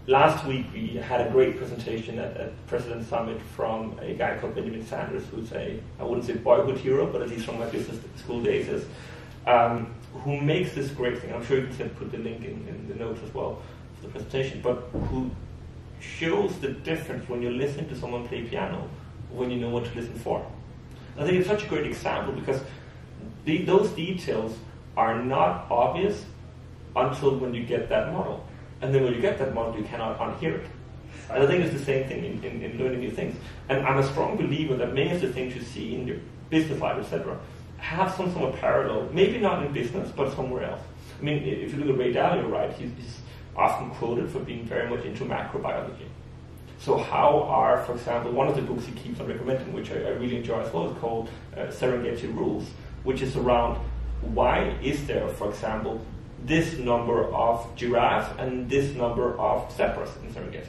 last week we had a great presentation at President Summit from a guy called Benjamin Sanders, who's I wouldn't say boyhood hero, but at least from my business school days, who makes this great thing. I'm sure you can put the link in the notes as well for the presentation, but who shows the difference when you're listening to someone play piano, when you know what to listen for. I think it's such a great example because those details are not obvious until when you get that model. And then when you get that model, you cannot unhear it. And I think it's the same thing in learning new things. And I'm a strong believer that many of the things you see in your business life, etc., have some sort of parallel, maybe not in business, but somewhere else. I mean, if you look at Ray Dalio, right, he's often quoted for being very much into macrobiology. So how are, for example, one of the books he keeps on recommending, which I really enjoy as well, is called Serengeti Rules, which is around why is there, for example, this number of giraffes and this number of zebras in Serengeti?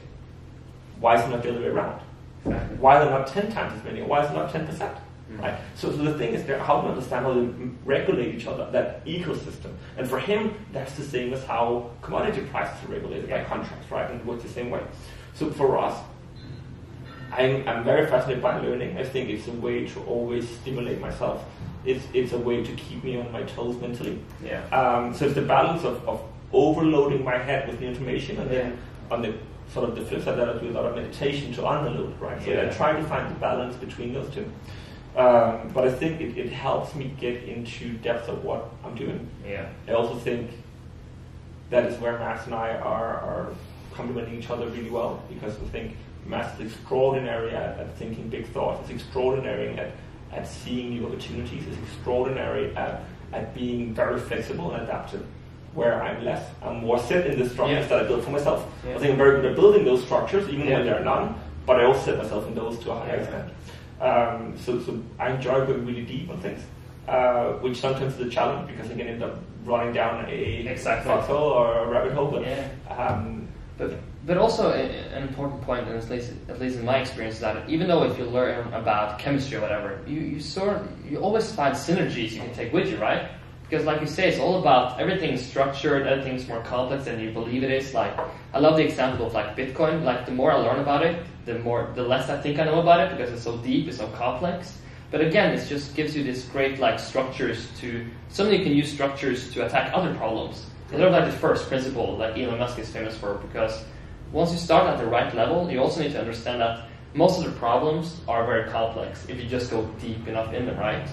Why is it not the other way around? Exactly. Why are there not 10 times as many? Why is it not 10%? Right? So the thing is there, how to understand how they regulate each other, that ecosystem. And for him, that's the same as how commodity prices are regulated by contracts, right? And it works the same way. So for us, I'm very fascinated by learning. I think it's a way to always stimulate myself. It's a way to keep me on my toes mentally. Yeah. So it's the balance of overloading my head with new information, and then on the sort of the flip side that I do a lot of meditation to underload, right? So I try to find the balance between those two. But I think it helps me get into depth of what I'm doing. Yeah. I also think that is where Max and I are complementing each other really well, because I think Max is extraordinary at thinking big thoughts. It's extraordinary at seeing new opportunities. It's extraordinary at being very flexible and adaptive. Where I'm less, I'm more set in the structures that I built for myself. Yeah. I think I'm very good at building those structures, even when there are none, but I also set myself in those to a higher extent. So I enjoy going really deep on things, which sometimes is a challenge because I can end up running down a foxhole or a rabbit hole. But also an important point, and at least in my experience, is that even though if you learn about chemistry or whatever, you always find synergies you can take with you, right? Because like you say, it's all about everything's structured, everything's more complex than you believe it is. Like, I love the example of like Bitcoin. Like, the more I learn about it, the less I think I know about it, because it's so deep, it's so complex. But again, it just gives you this great like structures to, suddenly you can use structures to attack other problems. It's sort of like the first principle, like Elon Musk is famous for, because once you start at the right level, you also need to understand that most of the problems are very complex if you just go deep enough in them, right?